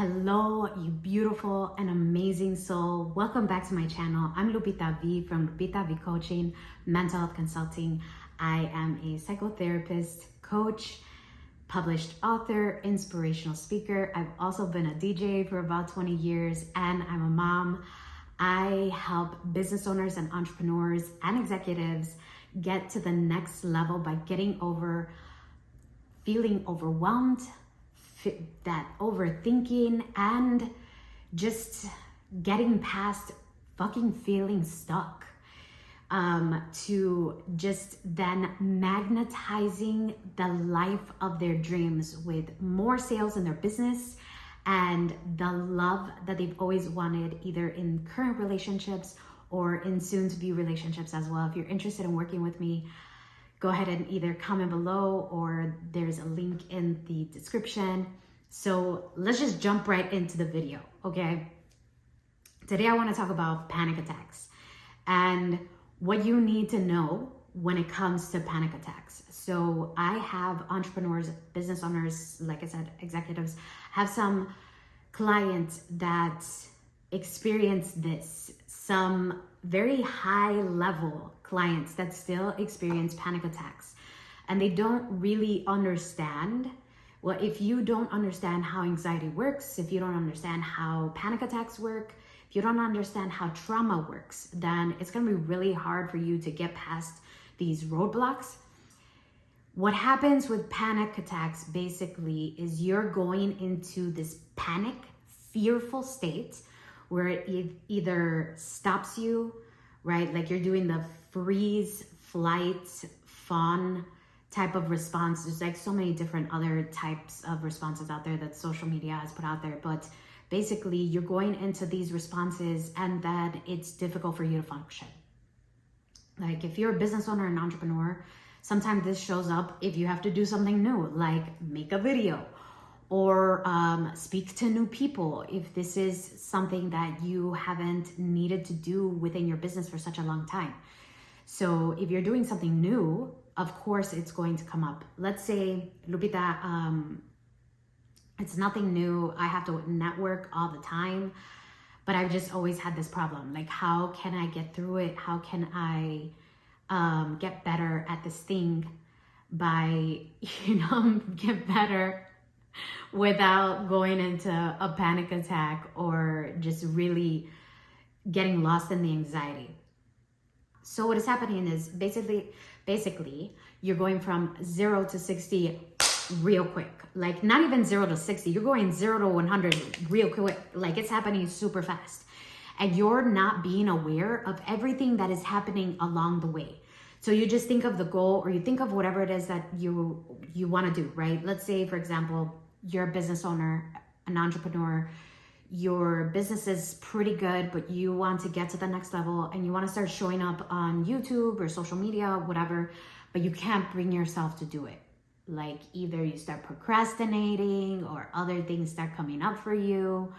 Hello, you beautiful and amazing soul. Welcome back to my channel. I'm Lupita V from Lupita V Coaching, Mental Health Consulting. I am a psychotherapist, coach, published author, inspirational speaker. I've also been a DJ for about 20 years and I'm a mom. I help business owners and entrepreneurs and executives get to the next level by getting over feeling overwhelmed, that overthinking, and just getting past fucking feeling stuck, to just then magnetizing the life of their dreams with more sales in their business and the love that they've always wanted, either in current relationships or in soon-to-be relationships as well. If you're interested in working with me, go ahead and either comment below or there's a link in the description. So let's just jump right into the video, okay? Today I want to talk about panic attacks and what you need to know when it comes to panic attacks. So I have entrepreneurs, business owners, like I said, executives, have some clients that experience this, some very high level clients that still experience panic attacks, and they don't really understand. Well, if you don't understand how anxiety works, if you don't understand how panic attacks work, if you don't understand how trauma works, then it's going to be really hard for you to get past these roadblocks. What happens with panic attacks basically is you're going into this panic, fearful state where it either stops you, right? Like you're doing the freeze, flight, fawn type of response. There's like so many different other types of responses out there that social media has put out there. But basically you're going into these responses and then it's difficult for you to function. Like if you're a business owner and entrepreneur, sometimes this shows up if you have to do something new, like make a video or speak to new people, if this is something that you haven't needed to do within your business for such a long time. So if you're doing something new, of course it's going to come up. Let's say, Lupita, it's nothing new. I have to network all the time, but I've just always had this problem. Like, how can I get through it? How can I get better at this thing by, get better without going into a panic attack or just really getting lost in the anxiety. So what is happening is basically you're going from 0 to 60 real quick. Like not even 0 to 60, you're going 0 to 100 real quick. Like it's happening super fast. And you're not being aware of everything that is happening along the way. So you just think of the goal or you think of whatever it is that you want to do, right? Let's say, for example, you're a business owner, an entrepreneur, your business is pretty good, but you want to get to the next level and you want to start showing up on YouTube or social media, whatever, but you can't bring yourself to do it. Like either you start procrastinating or other things start coming up for you,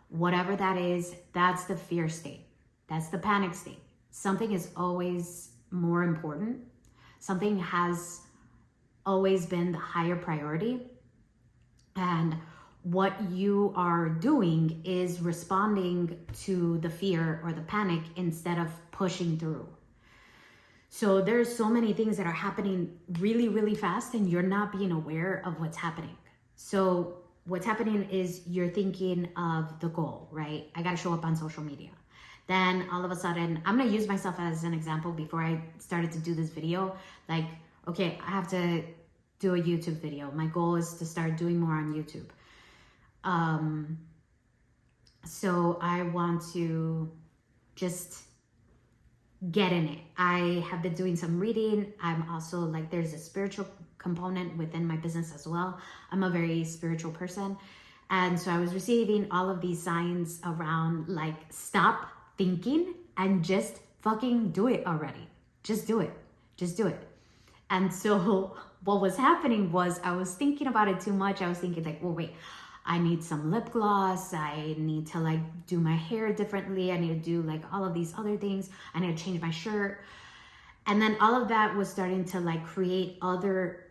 whatever that is, that's the fear state. That's the panic state. Something is always more important. Something has always been the higher priority. And what you are doing is responding to the fear or the panic instead of pushing through. So there's so many things that are happening really, really fast and you're not being aware of what's happening. So what's happening is you're thinking of the goal, right? I got to show up on social media. Then all of a sudden, I'm going to use myself as an example before I started to do this video. Like, okay, I have to do a YouTube video. My goal is to start doing more on YouTube. So I want to just get in it. I have been doing some reading. I'm also like, there's a spiritual component within my business as well. I'm a very spiritual person. And so I was receiving all of these signs around like, stop thinking and just fucking do it already. Just do it. Just do it. And so what was happening was I was thinking about it too much. I was thinking like, well, wait, I need some lip gloss. I need to like do my hair differently. I need to do like all of these other things. I need to change my shirt. And then all of that was starting to like create other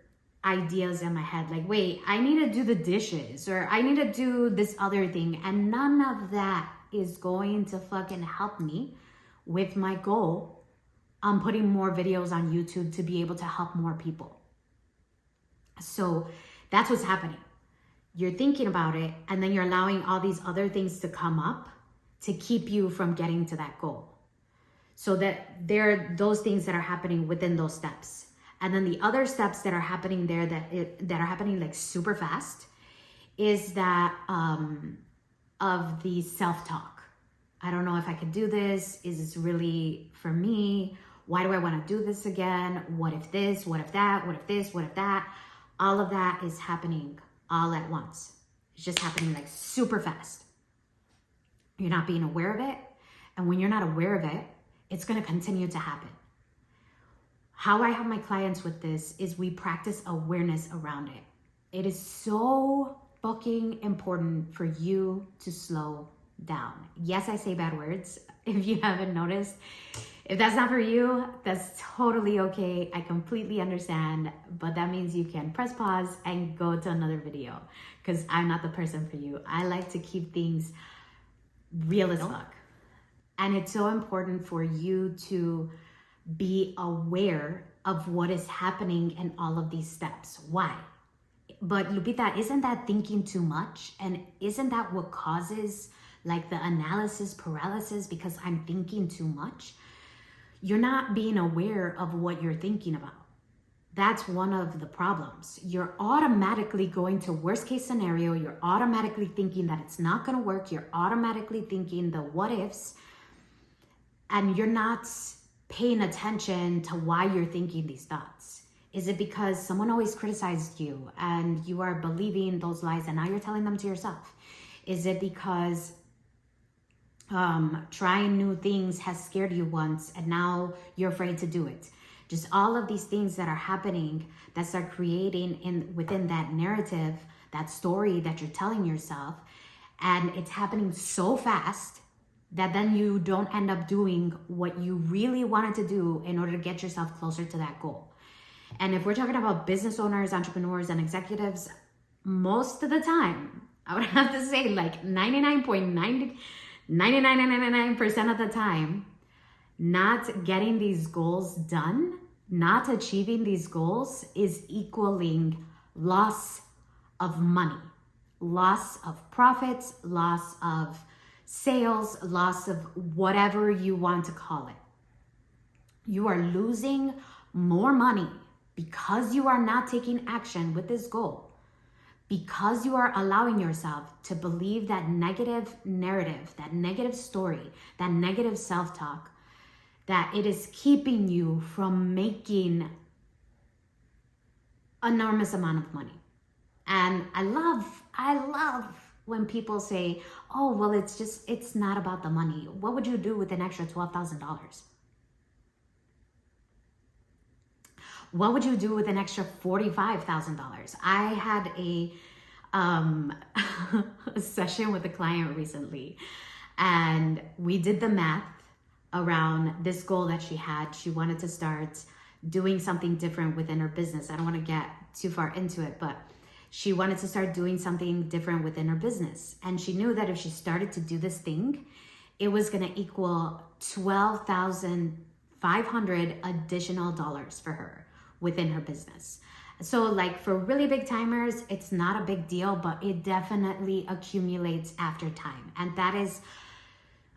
ideas in my head, like, wait, I need to do the dishes, or I need to do this other thing, and none of that is going to fucking help me with my goal. I'm putting more videos on YouTube to be able to help more people. So that's what's happening. You're thinking about it, and then you're allowing all these other things to come up to keep you from getting to that goal. So that there are those things that are happening within those steps. And then the other steps that are happening there that are happening like super fast is that of the self-talk. I don't know if I could do this. Is this really for me? Why do I want to do this again? What if this? What if that? What if this? What if that? All of that is happening all at once. It's just happening like super fast. You're not being aware of it. And when you're not aware of it, it's going to continue to happen. How I help my clients with this is we practice awareness around it. It is so fucking important for you to slow down. Yes, I say bad words. If you haven't noticed, if that's not for you, that's totally okay. I completely understand, but that means you can press pause and go to another video, because I'm not the person for you. I like to keep things real as fuck. And it's so important for you to be aware of what is happening in all of these steps. Why? But Lupita, isn't that thinking too much? And isn't that what causes like the analysis paralysis, because I'm thinking too much? You're not being aware of what you're thinking about. That's one of the problems. You're automatically going to worst case scenario. You're automatically thinking that it's not going to work. You're automatically thinking the what ifs. And you're not paying attention to why you're thinking these thoughts. Is it because someone always criticized you and you are believing those lies and now you're telling them to yourself? Is it because trying new things has scared you once and now you're afraid to do it? Just all of these things that are happening that start creating within that narrative, that story that you're telling yourself, and it's happening so fast that then you don't end up doing what you really wanted to do in order to get yourself closer to that goal. And if we're talking about business owners, entrepreneurs, and executives, most of the time, I would have to say like 99.99% of the time, not getting these goals done, not achieving these goals is equaling loss of money, loss of profits, loss of sales, loss of whatever you want to call it. You are losing more money because you are not taking action with this goal, because you are allowing yourself to believe that negative narrative, that negative story, that negative self-talk, that it is keeping you from making enormous amount of money. And I love when people say, oh, well, it's not about the money. What would you do with an extra $12,000? What would you do with an extra $45,000? I had a session with a client recently, and we did the math around this goal that she had. She wanted to start doing something different within her business. I don't want to get too far into it, but she wanted to start doing something different within her business. And she knew that if she started to do this thing, it was going to equal $12,500 additional dollars for her within her business. So like for really big timers, it's not a big deal, but it definitely accumulates after time. And that is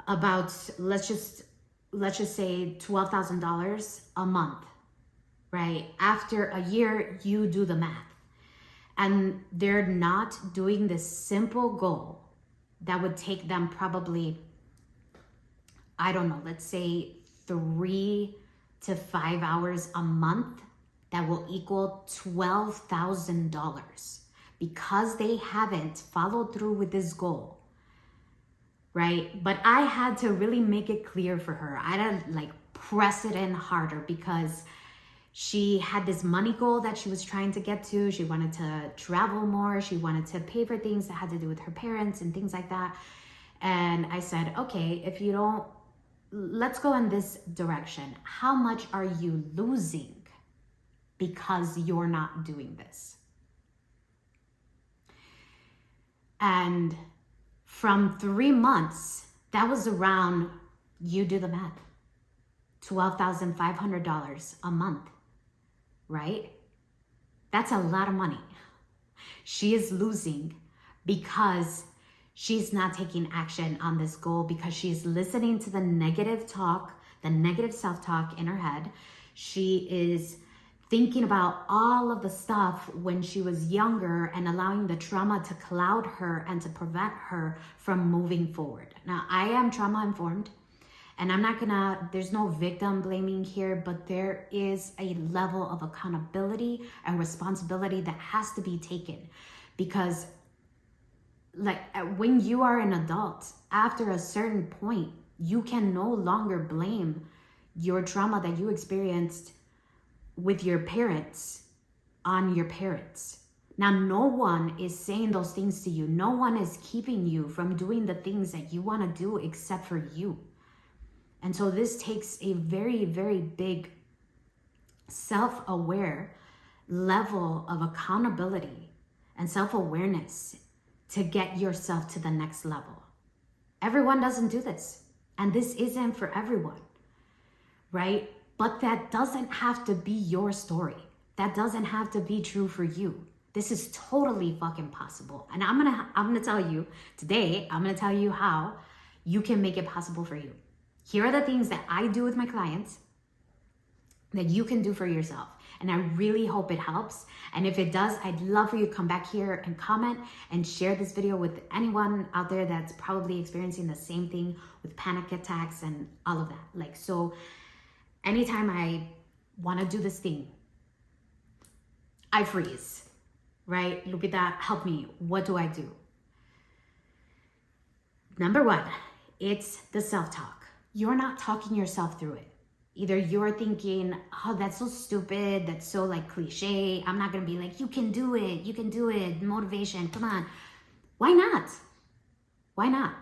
about, let's just say $12,000 a month, right? After a year, you do the math. And they're not doing this simple goal that would take them probably, I don't know, let's say 3 to 5 hours a month. That will equal $12,000 because they haven't followed through with this goal, right? But I had to really make it clear for her. I had to like press it in harder because she had this money goal that she was trying to get to. She wanted to travel more. She wanted to pay for things that had to do with her parents and things like that. And I said, okay, if you don't, let's go in this direction. How much are you losing because you're not doing this. And from 3 months, that was around, you do the math, $12,500 a month, right? That's a lot of money. She is losing because she's not taking action on this goal, because she's listening to the negative talk, the negative self-talk in her head. She is thinking about all of the stuff when she was younger and allowing the trauma to cloud her and to prevent her from moving forward. Now, I am trauma informed, and I'm not gonna, there's no victim blaming here, but there is a level of accountability and responsibility that has to be taken, because like when you are an adult, after a certain point, you can no longer blame your trauma that you experienced with your parents on your parents. Now, no one is saying those things to you. No one is keeping you from doing the things that you want to do except for you. And so this takes a very, very big self-aware level of accountability and self-awareness to get yourself to the next level. Everyone doesn't do this, and this isn't for everyone, right? But that doesn't have to be your story. That doesn't have to be true for you. This is totally fucking possible. And I'm gonna tell you today, I'm gonna tell you how you can make it possible for you. Here are the things that I do with my clients that you can do for yourself. And I really hope it helps. And if it does, I'd love for you to come back here and comment and share this video with anyone out there that's probably experiencing the same thing with panic attacks and all of that. Like, so anytime I want to do this thing, I freeze, right? Lupita, help me. What do I do? Number one, it's the self-talk. You're not talking yourself through it. Either you're thinking, oh, that's so stupid, that's so like cliche. I'm not gonna be like, you can do it, motivation, come on. Why not? Why not?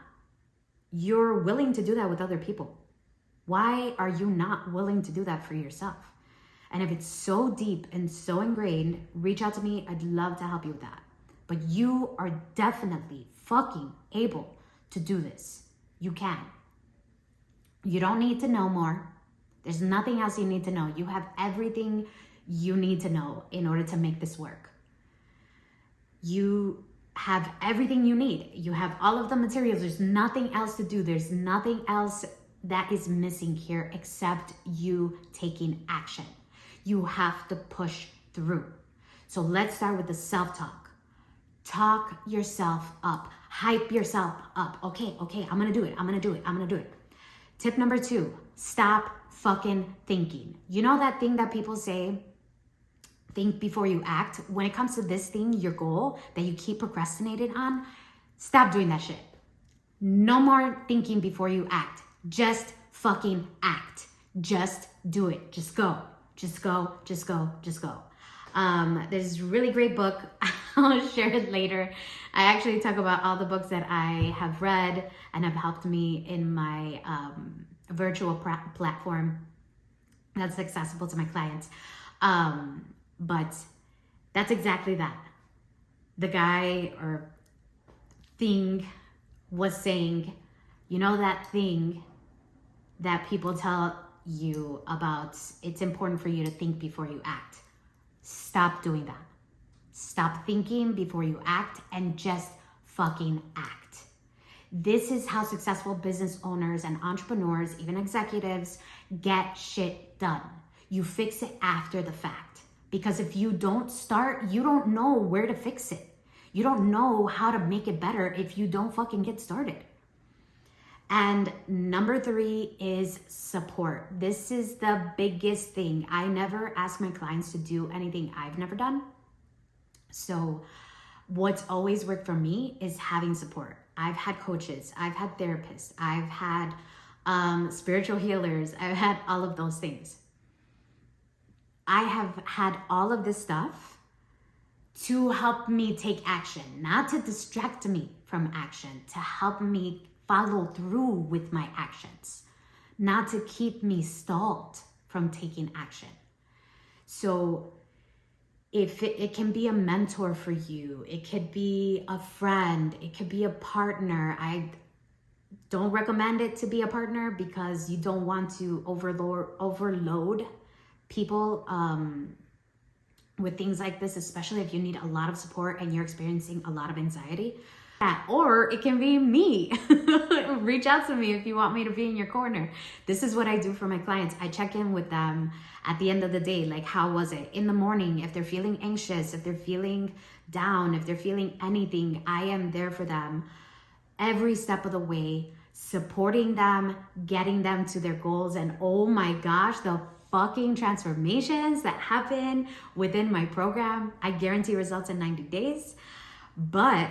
You're willing to do that with other people. Why are you not willing to do that for yourself? And if it's so deep and so ingrained, reach out to me. I'd love to help you with that. But you are definitely fucking able to do this. You can. You don't need to know more. There's nothing else you need to know. You have everything you need to know in order to make this work. You have everything you need. You have all of the materials. There's nothing else to do. There's nothing else that is missing here except you taking action. You have to push through. So let's start with the self-talk. Talk yourself up. Hype yourself up. Okay, I'm gonna do it. Tip number 2, stop fucking thinking. You know that thing that people say, think before you act? When it comes to this thing, your goal that you keep procrastinating on, stop doing that shit. No more thinking before you act. Just fucking act. Just do it. Just go. There's a really great book. I'll share it later. I actually talk about all the books that I have read and have helped me in my virtual platform that's accessible to my clients. But that's exactly that. The guy or thing was saying, you know that thing that people tell you about, it's important for you to think before you act. Stop doing that. Stop thinking before you act and just fucking act. This is how successful business owners and entrepreneurs, even executives, get shit done. You fix it after the fact. Because if you don't start, you don't know where to fix it. You don't know how to make it better if you don't fucking get started. And number 3 is support. This is the biggest thing. I never ask my clients to do anything I've never done. So what's always worked for me is having support. I've had coaches, I've had therapists, I've had spiritual healers, I've had all of those things. I have had all of this stuff to help me take action, not to distract me from action, to help me follow through with my actions, not to keep me stalled from taking action. So if it can be a mentor for you, it could be a friend, it could be a partner. I don't recommend it to be a partner because you don't want to overload people with things like this, especially if you need a lot of support and you're experiencing a lot of anxiety. Or it can be me. Reach out to me if you want me to be in your corner. This is what I do for my clients. I check in with them at the end of the day. Like, how was it? In the morning, if they're feeling anxious, if they're feeling down, if they're feeling anything, I am there for them every step of the way, supporting them, getting them to their goals. And oh my gosh, the fucking transformations that happen within my program. I guarantee results in 90 days. But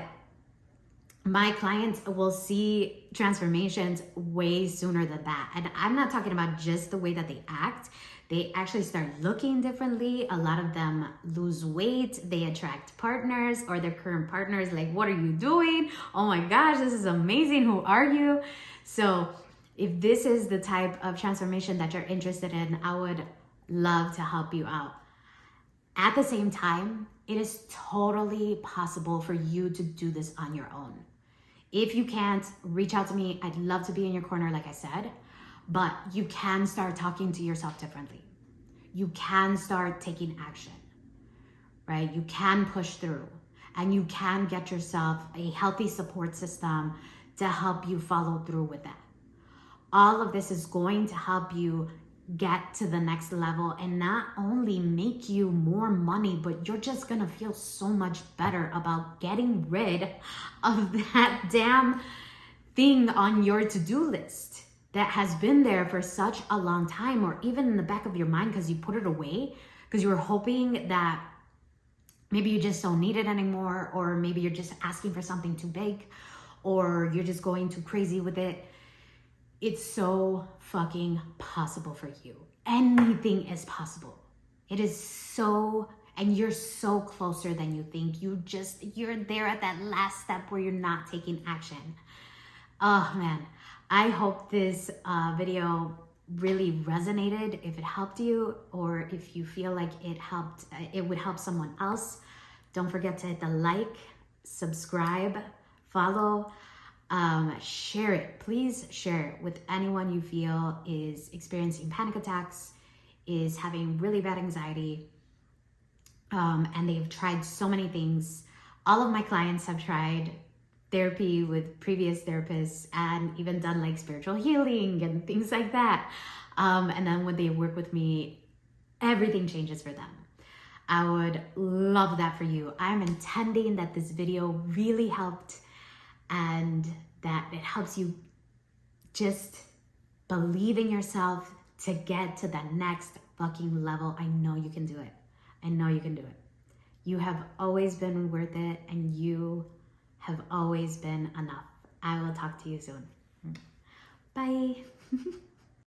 my clients will see transformations way sooner than that. And I'm not talking about just the way that they act. They actually start looking differently. A lot of them lose weight. They attract partners, or their current partners like, what are you doing? Oh my gosh, this is amazing. Who are you? So if this is the type of transformation that you're interested in, I would love to help you out. At the same time, it is totally possible for you to do this on your own. If you can't, reach out to me. I'd love to be in your corner, like I said, but you can start talking to yourself differently. You can start taking action, right? You can push through, and you can get yourself a healthy support system to help you follow through with that. All of this is going to help you get to the next level and not only make you more money, but you're just gonna feel so much better about getting rid of that damn thing on your to-do list that has been there for such a long time, or even in the back of your mind because you put it away because you were hoping that maybe you just don't need it anymore, or maybe you're just asking for something too big, or you're just going too crazy with it. It's so fucking possible for you. Anything is possible. It is so, and you're so closer than you think. You're there at that last step where you're not taking action. Oh man, I hope this video really resonated. If it helped you, or if you feel like it would help someone else, don't forget to hit the like, subscribe, follow. Share it. Please share it with anyone you feel is experiencing panic attacks, is having really bad anxiety, and they've tried so many things. All of my clients have tried therapy with previous therapists and even done like spiritual healing and things like that. And then when they work with me, everything changes for them. I would love that for you. I'm intending that this video really helped, and that it helps you just believe in yourself to get to the next fucking level. I know you can do it. I know you can do it. You have always been worth it, and you have always been enough. I will talk to you soon. Bye.